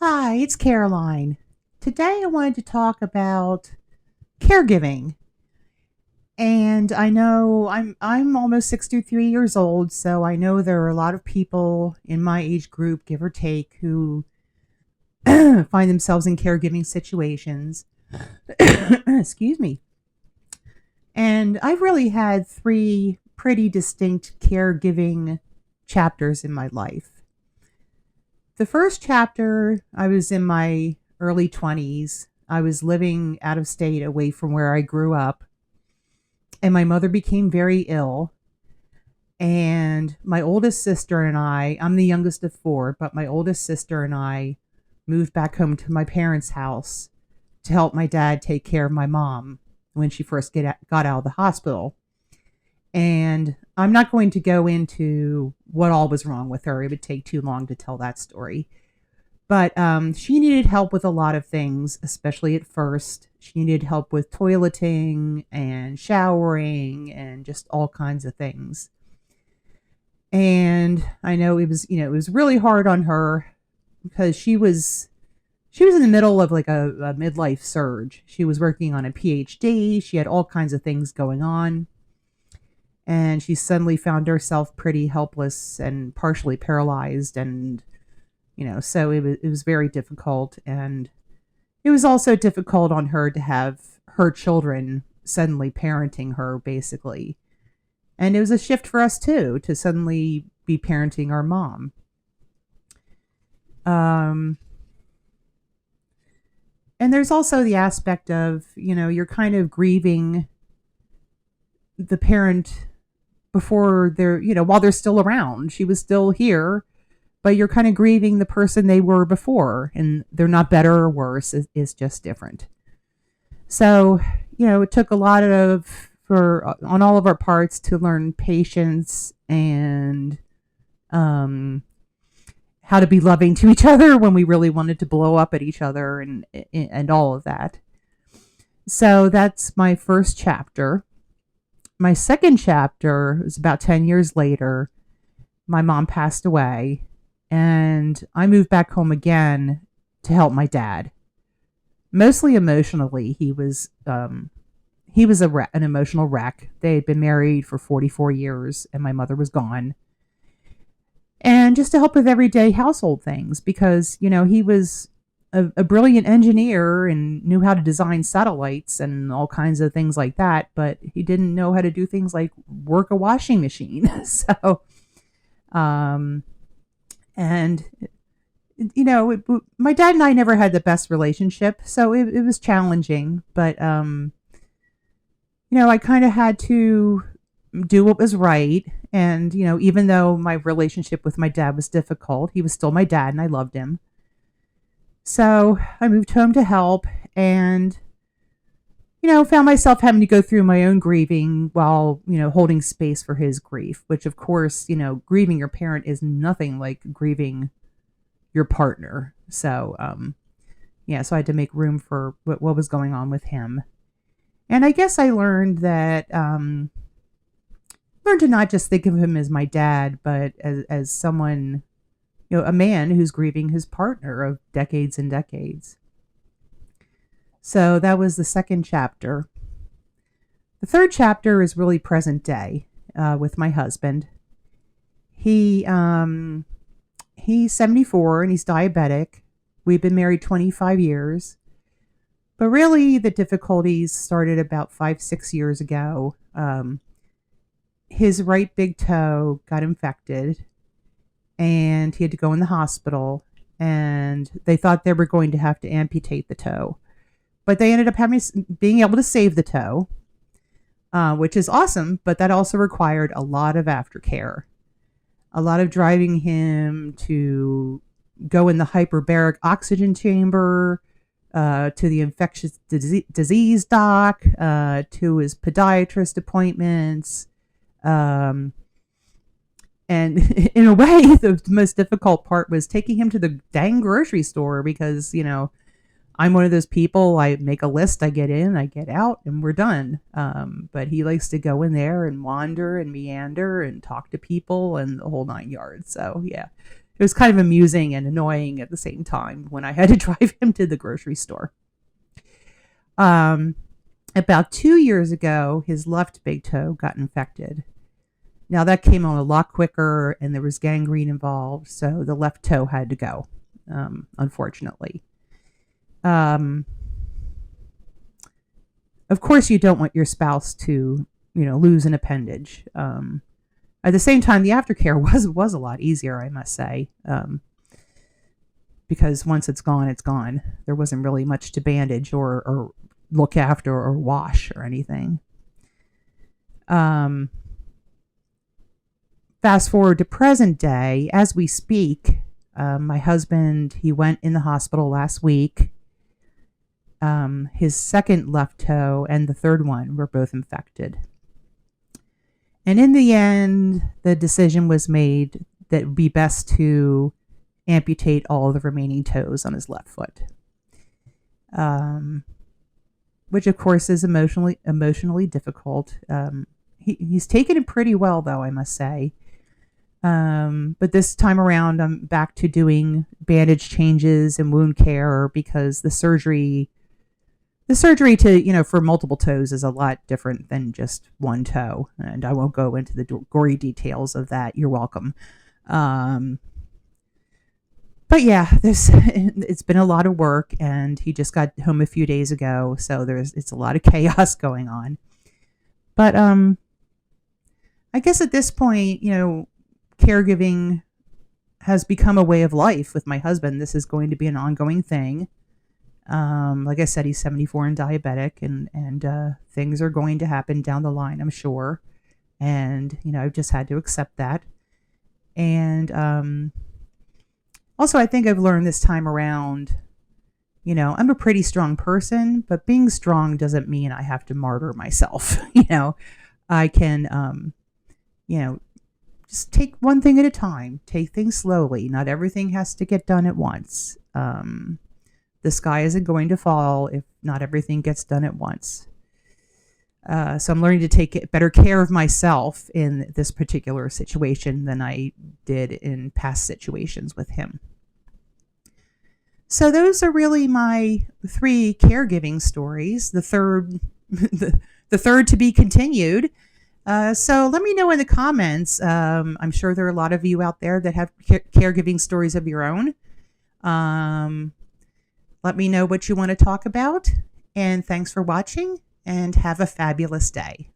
Hi, it's Caroline. Today I wanted to talk about caregiving. And I know I'm almost 63 years old, so I know there are a lot of people in my age group, give or take, who find themselves in caregiving situations. Excuse me. And I've really had three pretty distinct caregiving chapters in my life. The first chapter, I was in my early 20s. I was living out of state away from where I grew up, and my mother became very ill. And my oldest sister and I'm the youngest of four, but my oldest sister and I moved back home to my parents' house to help my dad take care of my mom when she first got out of the hospital. And I'm not going to go into what all was wrong with her. It would take too long to tell that story. But she needed help with a lot of things, especially at first. She needed help with toileting and showering and just all kinds of things. And I know it was really hard on her because she was in the middle of like a midlife surge. She was working on a PhD. She had all kinds of things going on. And she suddenly found herself pretty helpless and partially paralyzed. And, so it was very difficult. And it was also difficult on her to have her children suddenly parenting her, basically. And it was a shift for us, too, to suddenly be parenting our mom. And there's also the aspect of, you're kind of grieving the parent before they're, while they're still around. She was still here, but you're kind of grieving the person they were before, and they're not better or worse. It's just different. So, it took a lot on all of our parts to learn patience and how to be loving to each other when we really wanted to blow up at each other and all of that. So that's my first chapter. My second chapter was about 10 years later. My mom passed away, and I moved back home again to help my dad. Mostly emotionally, he was an emotional wreck. They had been married for 44 years, and my mother was gone. And just to help with everyday household things, because he was a brilliant engineer and knew how to design satellites and all kinds of things like that, but he didn't know how to do things like work a washing machine. So, and my dad and I never had the best relationship, so it was challenging, but I kind of had to do what was right. And, even though my relationship with my dad was difficult, he was still my dad and I loved him. So I moved home to help and, found myself having to go through my own grieving while, holding space for his grief, which of course, grieving your parent is nothing like grieving your partner. So, so I had to make room for what was going on with him. And I guess I learned that, learned to not just think of him as my dad, but as someone, a man who's grieving his partner of decades and decades. So that was the second chapter. The third chapter is really present day with my husband. He's 74 and he's diabetic. We've been married 25 years. But really, the difficulties started about 5-6 years ago. His right big toe got infected and he had to go in the hospital, and they thought they were going to have to amputate the toe, but they ended up being able to save the toe, which is awesome. But that also required a lot of aftercare, a lot of driving him to go in the hyperbaric oxygen chamber, to the infectious disease doc, to his podiatrist appointments. And in a way, the most difficult part was taking him to the dang grocery store because, I'm one of those people, I make a list, I get in, I get out, and we're done. But he likes to go in there and wander and meander and talk to people and the whole 9 yards. So, yeah, it was kind of amusing and annoying at the same time when I had to drive him to the grocery store. Um, about 2 years ago, his left big toe got infected. Now that came on a lot quicker, and there was gangrene involved, so the left toe had to go. Unfortunately, um, of course, you don't want your spouse to, lose an appendage. At the same time, the aftercare was a lot easier, I must say, because once it's gone, it's gone. There wasn't really much to bandage or look after or wash or anything. Fast forward to present day, as we speak, my husband, he went in the hospital last week. His second left toe and the third one were both infected. And in the end, the decision was made that it would be best to amputate all the remaining toes on his left foot. Which of course is emotionally difficult. He's taken it pretty well, though, I must say. But this time around, I'm back to doing bandage changes and wound care because the surgery to, for multiple toes is a lot different than just one toe. And I won't go into the gory details of that. You're welcome. But yeah, it's been a lot of work, and he just got home a few days ago. So it's a lot of chaos going on. But, I guess at this point, caregiving has become a way of life with my husband. This is going to be an ongoing thing. Like I said, he's 74 and diabetic, and things are going to happen down the line, I'm sure. And, I've just had to accept that. And also, I think I've learned this time around, I'm a pretty strong person, but being strong doesn't mean I have to martyr myself. I can, just take one thing at a time, take things slowly. Not everything has to get done at once. The sky isn't going to fall if not everything gets done at once. So I'm learning to take better care of myself in this particular situation than I did in past situations with him. So those are really my 3 caregiving stories. The third, the third to be continued. So let me know in the comments. I'm sure there are a lot of you out there that have caregiving stories of your own. Let me know what you want to talk about. And thanks for watching, and have a fabulous day.